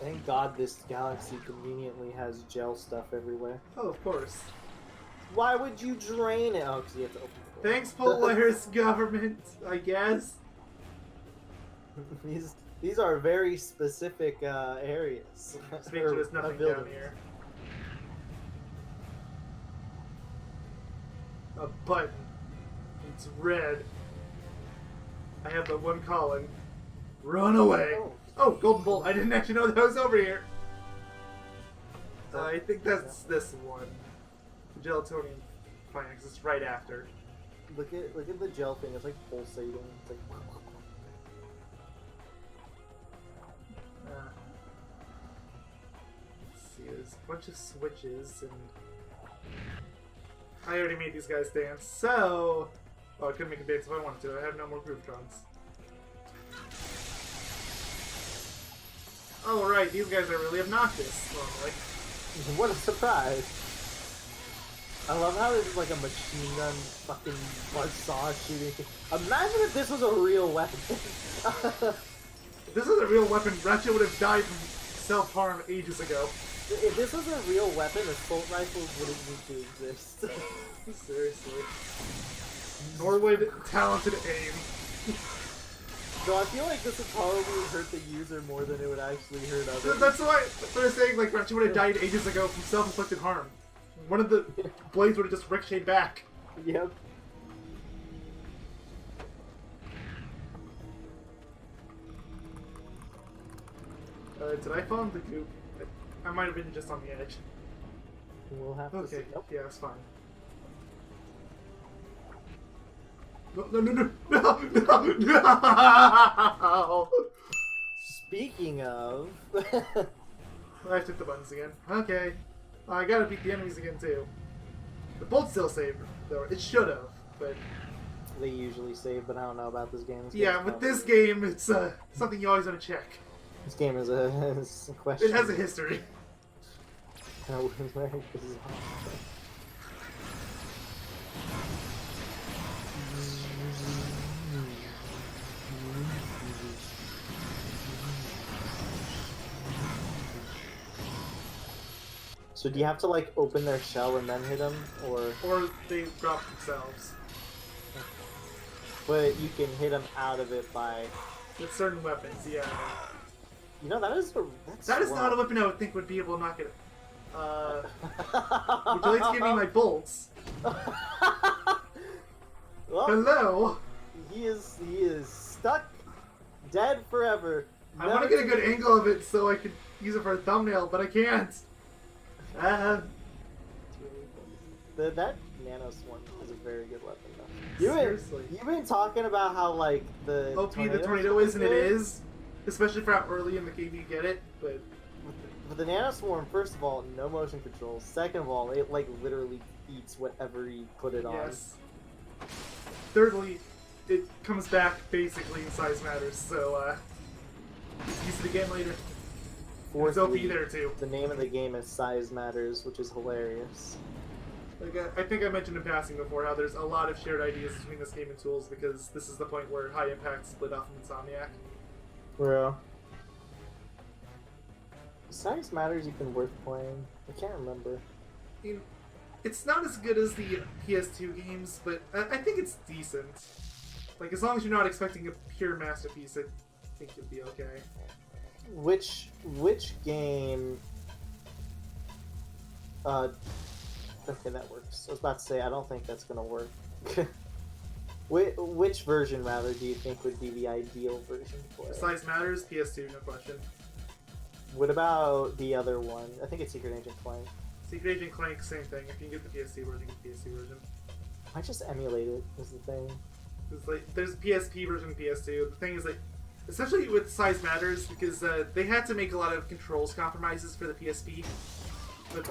Thank God this galaxy conveniently has gel stuff everywhere. Oh, of course. Why would you drain it? Oh, because you have to open the door. Thanks, Polaris government, I guess. These are very specific areas. Just make sure there's nothing down buildings. here. A button. It's red. I have the one calling. Run away! Oh. Oh, golden bolt. I didn't actually know that was over here. I think that's this one. The gelatonium Phalanx is right after. Look at the gel thing. It's like pulsating. It's like. Let's see. There's a bunch of switches, and I already made these guys dance. So, oh, I couldn't make them dance if I wanted to. I have no more Groovetrons. Oh, right. These guys are really obnoxious normally. What a surprise! I love how there's like a machine gun fucking buzzsaw shooting. Imagine if this was a real weapon. If this was a real weapon, Ratchet would have died from self-harm ages ago. If this was a real weapon, assault rifles wouldn't need to exist. Seriously. Nor would talented aim. So I feel like this would probably hurt the user more than it would actually hurt others. That's why they're saying like Ratchet would have died ages ago from self-inflicted harm. One of the blades would have just ricocheted back. Yep. Did I fall in the goop? I might have been just on the edge. We'll have to Okay, see. Nope. yeah, it's fine. No! Speaking of, I took the buttons again. Okay. I gotta beat the enemies again, too. The bolt still saved, though. It should have, but... they usually save, but I don't know about this game. Yeah, with this game, it's something you always want to check. This game is a question. It has a history. That was very bizarre. So do you have to like open their shell and then hit them, or they drop themselves. but you can hit them out of it by? With certain weapons, yeah. You know that is That is not a weapon I would think would be able to knock it. Would you like to give me my bolts? Well, Hello. he is stuck, dead forever. I want to get a good angle of it so I could use it for a thumbnail, but I can't. That nano swarm is a very good weapon, though. Seriously. You've been talking about how like the OP the tornado is, and it is, especially for how early in the game you get it. But with the nano swarm, first of all, no motion control. Second of all, it like literally eats whatever you put it on. yes. Thirdly, it comes back basically in size matters, so use it again later. It's OP Fourthly, there too. the name of the game is Size Matters, which is hilarious. Like I think I mentioned in passing before how there's a lot of shared ideas between this game and Tools because this is the point where High Impact split off from Insomniac. Bro. Size Matters even worth playing? I can't remember. It's not as good as the PS2 games, but I think it's decent. Like, as long as you're not expecting a pure masterpiece, I think you'll be okay. Which game? Okay, that works. I was about to say I don't think that's gonna work. Which version, rather, do you think would be the ideal version to play? Size matters, PS2, no question. What about the other one? I think it's Secret Agent Clank. Secret Agent Clank, same thing. If you can get the PS2 version, get the PS2 version. I just emulate it, is the thing. It's like, there's PSP version and PS2. The thing is, like, especially with size matters, because they had to make a lot of controls compromises for the PSP. But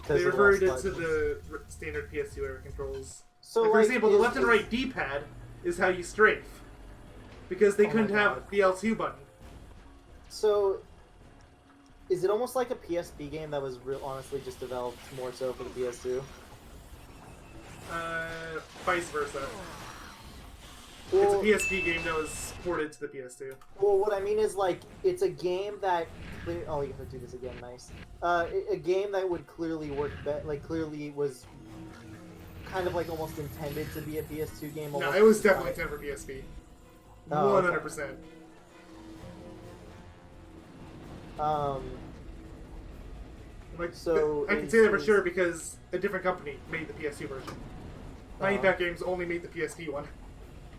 they reverted to the standard PS2 era controls. So, like, for like, example, the left and right D-pad is how you strafe. Because they couldn't have the L2 button. So, is it almost like a PSP game that was honestly just developed more so for the PS2? Vice versa. Well, it's a PSP game that was ported to the PS2. Well, what I mean is, like, it's a game that... Oh, you have to do this again, nice. A game that would clearly work, like, clearly was kind of, like, almost intended to be a PS2 game. No, it was definitely intended for PSP. 100%. Like, so I can say that for sure because a different company made the PS2 version. Mighty Pack Games only made the PSP one.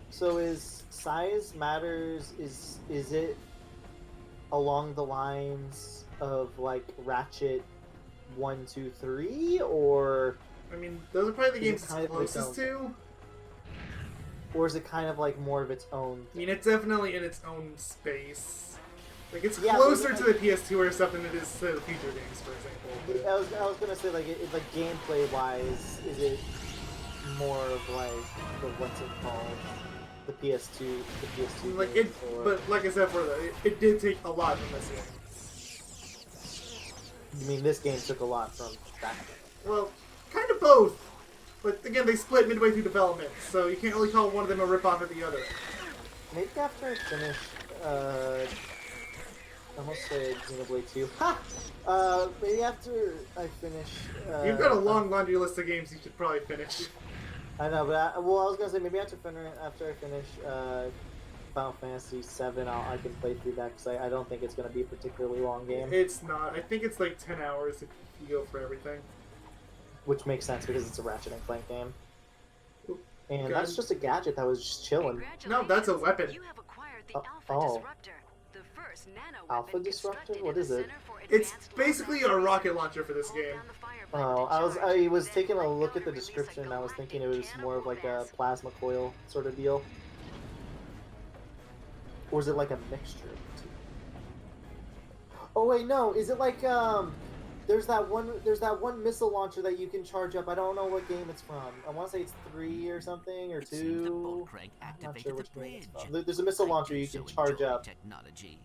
So is size matters? Is it along the lines of like Ratchet 1, 2, 3, or? I mean, those are probably the games it's kind of closest to. Or is it kind of like more of its own thing? I mean, it's definitely in its own space. Like, it's closer to the PS2 or stuff than it is to the future games, for example. I was gonna say, like, like gameplay wise, is it more of like the what's it called, the PS2 like games, but like I said, it did take a lot from this game. You mean this game took a lot from that? Well, kind of both. But again, they split midway through development, so you can't really call one of them a ripoff of the other. Maybe after I finish, I almost said Xenoblade 2. Ha! Maybe after I finish... You've got a long laundry list of games you should probably finish. I know, but I was gonna say, maybe after I finish Final Fantasy 7, I can play through that, because I don't think it's gonna be a particularly long game. It's not. I think it's like 10 hours if you go for everything. Which makes sense, because it's a Ratchet and Clank game. And God. that's just a gadget that was just chilling. No, that's a weapon. You have acquired the oh. Disruptor, the first nano Alpha Disruptor? What is it? It's basically a rocket launcher for this game. Oh, I was taking a look at the description and I was thinking it was more of like a plasma coil sort of deal. Or is it like a mixture of the two? Oh wait, no, is it like there's that one missile launcher that you can charge up. I don't know what game it's from. I want to say it's 3 or something, or 2. I'm not sure which game it's from. There's a missile launcher you can charge up. Technology.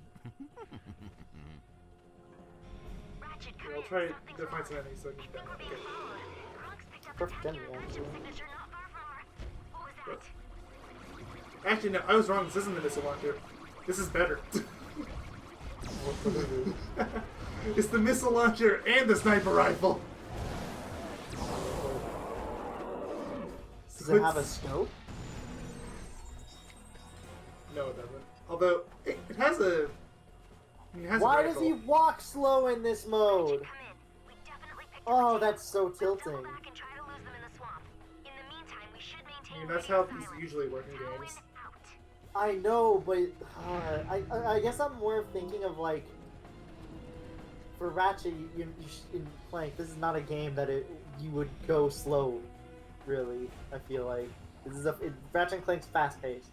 I'll try to find some enemies so I can get that. Okay. Perfect enemy, actually. Actually, no, I was wrong. This isn't the missile launcher. This is better. It's the missile launcher and the sniper rifle. Does it have a scope? No, it doesn't. Although, it has a... Why does he walk slow in this mode? Oh, that's so tilting. I mean, that's how these usually work in games. I know, but I guess I'm more thinking of like, for Ratchet, in Clank, this is not a game that you would go slow. Really, I feel like this is Ratchet and Clank's fast paced.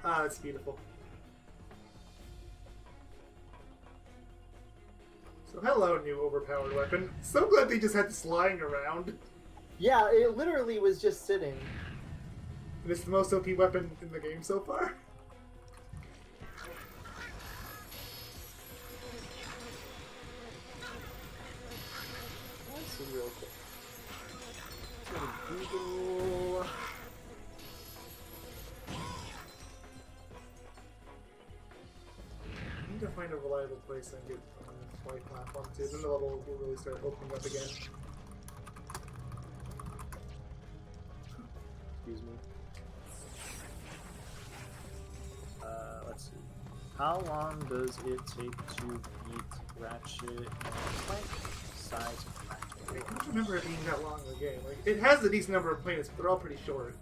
Ah, it's beautiful. So hello, new overpowered weapon. So glad they just had this lying around. Yeah, it literally was just sitting. And it's the most OP weapon in the game so far. Let's see real quick. Google. I need to find a a reliable place and get on the right platform too. Then the level will really start opening up again. Excuse me. Let's see. How long does it take to beat Ratchet and Clank? Size of Ratchet. I don't remember it being that long of a game. Like, it has a decent number of planets, but they're all pretty short.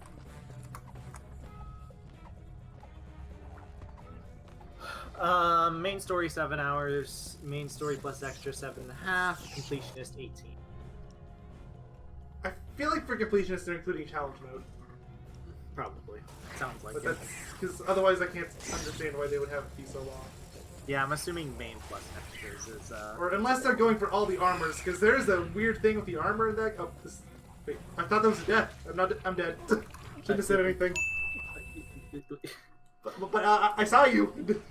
Main story 7 hours. Main story plus extra 7.5. Completionist 18. I feel like for completionists, they're including challenge mode. Probably. Sounds like But it. that's because otherwise I can't understand why they would have it be so long. Yeah, I'm assuming main plus extras is Or unless they're going for all the armors, because there's a weird thing with the armor in that. Oh, this. Wait, I thought that was a death. I'm dead. Shouldn't have said anything. But I saw you.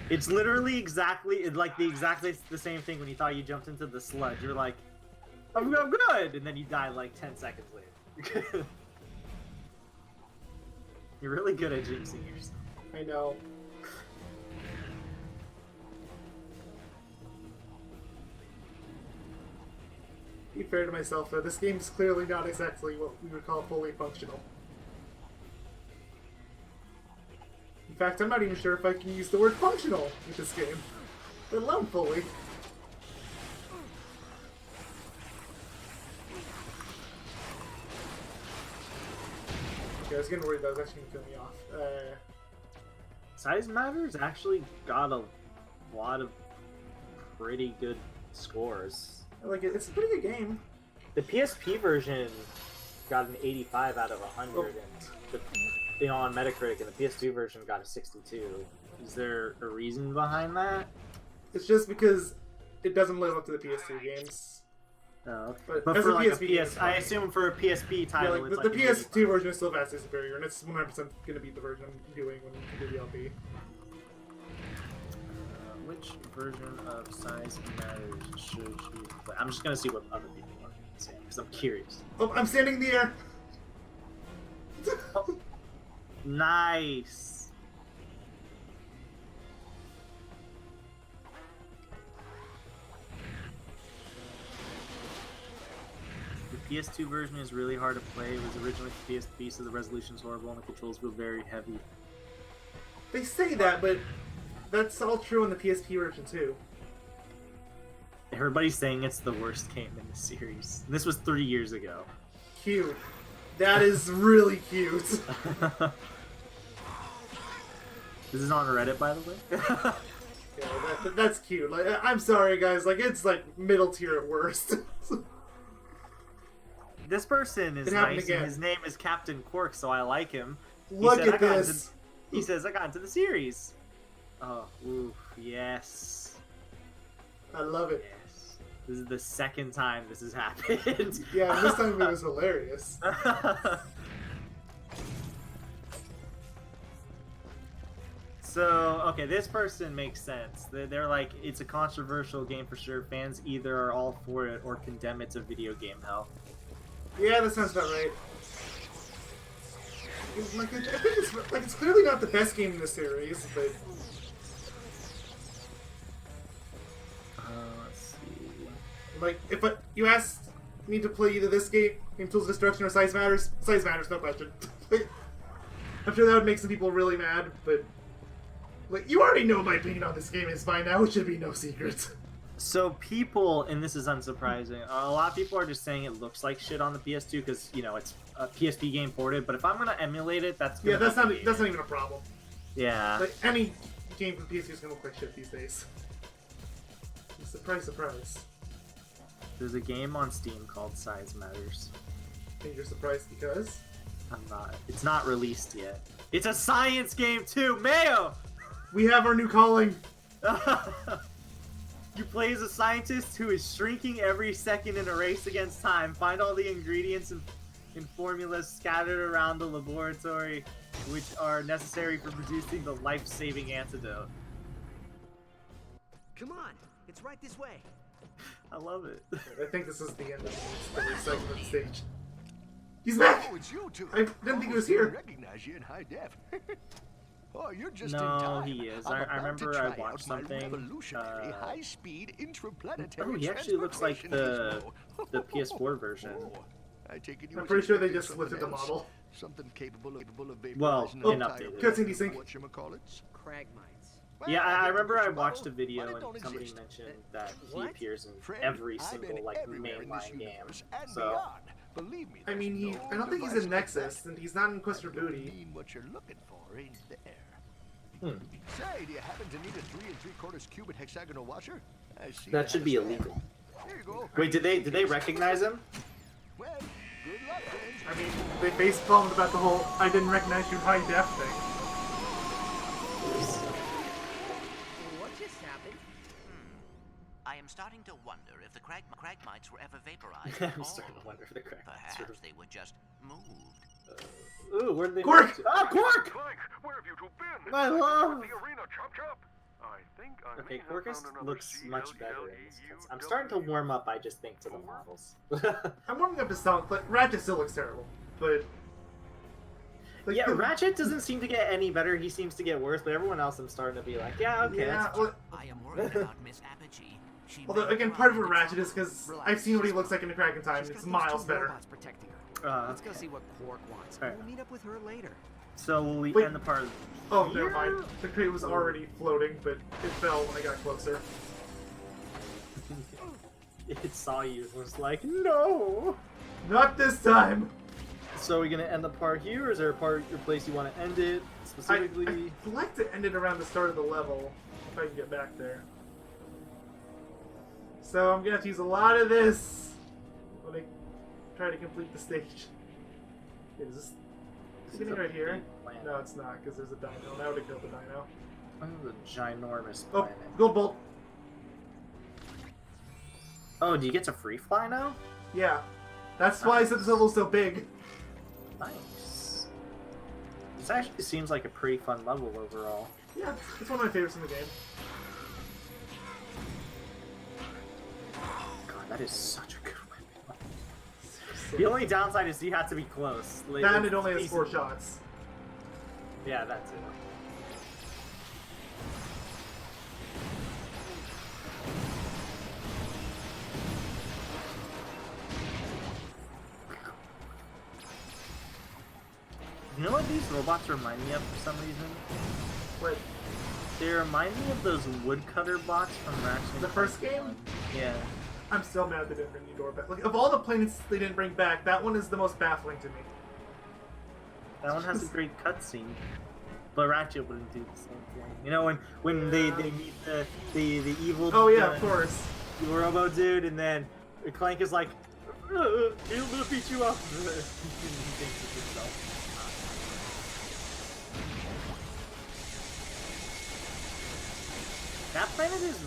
It's literally exactly like the same thing when you thought you jumped into the sludge. You're like, I'm good, and then you die like 10 seconds later. You're really good at jinxing yourself. I know. To be fair to myself, though, this game's clearly not exactly what we would call fully functional. In fact, I'm not even sure if I can use the word functional with this game, let alone fully. Okay, I was getting worried that was actually going to kill me off. Size Matters actually got a lot of pretty good scores. Like, it's a pretty good game. The PSP version got an 85 out of 100, and on Metacritic, and the PS2 version got a 62. Is there a reason behind that? It's just because it doesn't live up to the PS2 games. No, But but as for a like PSP a game, PS, it's I fine. assume for a PSP title, Yeah, like, it's the like PS2 version is still vastly superior, and it's 100% going to be the version I'm doing when we do the LP. Which version of Size Matters should you play? I'm just gonna see what other people are saying because I'm curious. Oh, I'm standing in the air! Nice. The PS2 version is really hard to play. It was originally for PSP, so the resolution's horrible and the controls feel very heavy. They say that, but that's all true on the PSP version too. Everybody's saying it's the worst game in the series. This was 3 years ago. Cute. That is really cute. This is on Reddit, by the way. Yeah, that's cute. Like, I'm sorry, guys. Like, it's like middle tier at worst. This person is It happened nice, again. and his name is Captain Quark, so I like him. Look said, at "I got this. He says, I got into the series. Oh, oof, yes. I love it. Yes. This is the second time this has happened. Yeah, this time it was hilarious. So, okay, this person makes sense. They're like, it's a controversial game for sure. Fans either are all for it or condemn it to video game hell. Yeah, that sounds about right. Like, I think it's clearly not the best game in the series, but Let's see. like if you asked me to play either this game, Tools of Destruction, or Size Matters, no question. I'm sure that would make some people really mad, but like you already know my opinion on this game is by now. It should be no secret. So people, and this is unsurprising, a lot of people are just saying it looks like shit on the PS2 because, you know, it's a PSP game ported, but if I'm going to emulate it, that's Yeah, that's not be- even a problem. Yeah. Like any game for the PS2 is gonna look like shit these days. Surprise, surprise. There's a game on Steam called Size Matters. And you're surprised because I'm not. It's not released yet. It's a science game too, Mayo! we have our new calling. You play as a scientist who is shrinking every second in a race against time. Find all the ingredients and formulas scattered around the laboratory, which are necessary for producing the life-saving antidote. Come on, it's right this way. I love it. I think this is the end of the segment of the stage. He's back! Oh, it's you two. I didn't think he was Almost didn't here. recognize you in high def. Oh, you're just No, in time. he is. I'm I about remember to I try watched out my something, revolutionary high-speed interplanetary Oh, he actually looks like transportation the gizmo. PS4 version. Oh, I take it you I'm was pretty sure they expecting just lifted the something else. model. Something capable of Well, vaporizing in an entire updated. Cutscene desync. whatchamacallits. Cragmites. Yeah, I remember I Well, watched a but video it and don't somebody exist. mentioned that he What? appears in Friend, every I've been single like everywhere in this mainline game. universe and So beyond. Believe me, I mean, there's I don't think he's device in like Nexus, that. and he's not in Quest for And you Booty. mean what you're looking for ain't there. Hmm. Say, do you happen to need a 3 3/4 cubic hexagonal washer? I see That you should have be a spare. illegal. Here you go. Wait, did they recognize him? Well, good luck, friends. I mean, they face palmed about the whole "I didn't recognize you in high def" thing. What just happened? I am starting to wonder if the Cragmites were ever vaporized. I'm at starting to all. wonder for the crack. Perhaps they were just moved. Ooh, where did they? Quark! Ah, Quark! Clank, where have you two been? My love! The arena, chop chop. I think I Okay, may have Quarkus found another looks much better in this. CLEUW. I'm starting to warm up, I just think, to the models. I'm warming up to sound, but Ratchet still looks terrible. But like, Yeah, Ratchet doesn't seem to get any better. He seems to get worse, but everyone else I'm starting to be like, yeah, okay, yeah, that's well, I am worried about Miss Apogee. She although may again, have part of it arrived Ratchet at is because Relax, I've seen what he she's looks fine. like in the Kraken time. She's It's got those miles two better. robots protecting her. Let's go okay. see what Quark wants. Alright. We'll meet up with her later. So will we Wait. end the part? Oh, never mind. The crate was already floating, but it fell when I got closer. It saw you and was like, no! Not this time! So are we gonna end the part here, or is there a part, your place you want to end it, specifically? I'd like to end it around the start of the level, if I can get back there. So I'm gonna have to use a lot of this when I try to complete the stage. Okay, is this beginning right here? No, it's not, because there's a dino. That would have killed the dino. Oh, the ginormous Oh, planet. gold bolt! Oh, do you get to free fly now? Yeah. That's why I said this level's so big. Nice. This actually seems like a pretty fun level overall. Yeah, it's one of my favorites in the game. God, that is such a good weapon. The only downside is you have to be close. Like, That and it only has it's 4 decent. shots. Yeah, that too. You know what these robots remind me of for some reason? What? They remind me of those woodcutter bots from Ratchet. The first game? Yeah. I'm still mad they didn't bring Yogaidr back. Like, of all the planets they didn't bring back, that one is the most baffling to me. That one has a great cutscene. But Ratchet wouldn't do the same thing. You know, when they meet the evil Oh yeah, of course. evil robo dude, and then Clank is like, he'll beat you up. He thinks it's himself. That planet is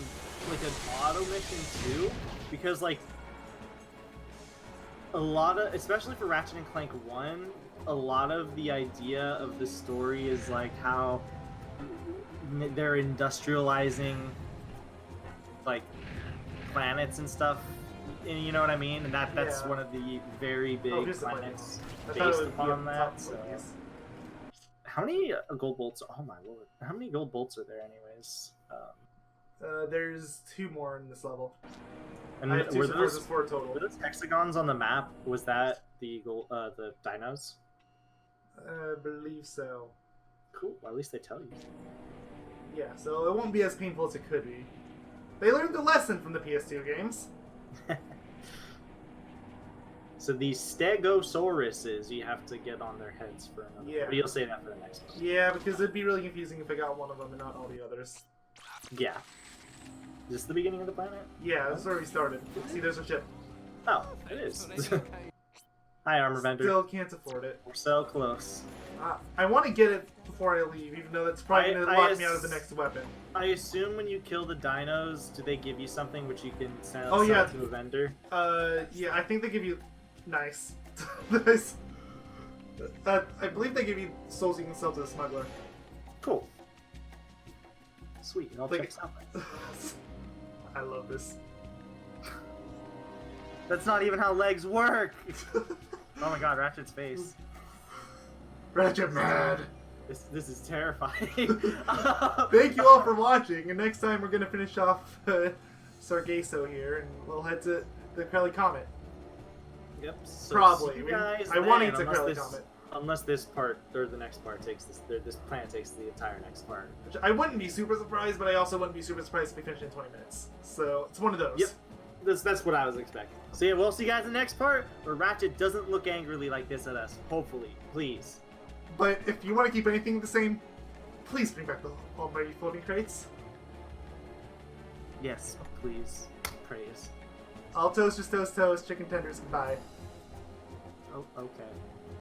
like an auto mission too, because like a lot of, especially for Ratchet and Clank 1, a lot of the idea of the story is like how they're industrializing like planets and stuff, and you know what I mean? And that's Yeah. one of the very big here's the planets I thought it based would be upon on that. top So. of these. How many gold bolts? Oh my lord! How many gold bolts are there, anyways? There's 2 more in this level. And I have 2 were surprises those, for a total. were those hexagons on the map? Was that the the dinos? I believe so. Cool. Well, at least they tell you. Yeah, so it won't be as painful as it could be. They learned the lesson from the PS2 games. So these Stegosauruses, you have to get on their heads for another. Yeah. But you'll say that for the next one. Yeah, because it'd be really confusing if I got one of them and not all the others. Yeah. Is this the beginning of the planet? Yeah, this is where we started. See, there's a ship. Oh, it is. Hi, armor vendor. Still can't afford it. We're so close. I want to get it before I leave, even though that's probably going to lock me out of the next weapon. I assume when you kill the dinos, do they give you something which you can sell, Oh, yeah. to a vendor? Yeah, I think they give you... Nice. Nice. I believe they give you souls you can sell to the smuggler. Cool. Sweet. I'll Like- check this out. I love this. That's not even how legs work! Oh my god, Ratchet's face. Ratchet mad! This is terrifying. Thank you all for watching, and next time we're gonna finish off Sargasso here, and we'll head to the Crowley Comet. Yep. So Probably. see you guys I want to then, get to unless Crowley this- Comet. Unless this part or the next part takes this plan takes the entire next part. Which I wouldn't be super surprised, but I also wouldn't be super surprised if we finish in 20 minutes. So it's one of those. Yep. That's what I was expecting. So yeah, we'll see you guys in the next part where Ratchet doesn't look angrily like this at us. Hopefully, please. But if you want to keep anything the same, please bring back the almighty floating crates. Yes, please. Praise. All toast, just toast, toast, chicken tenders, goodbye. Oh, okay.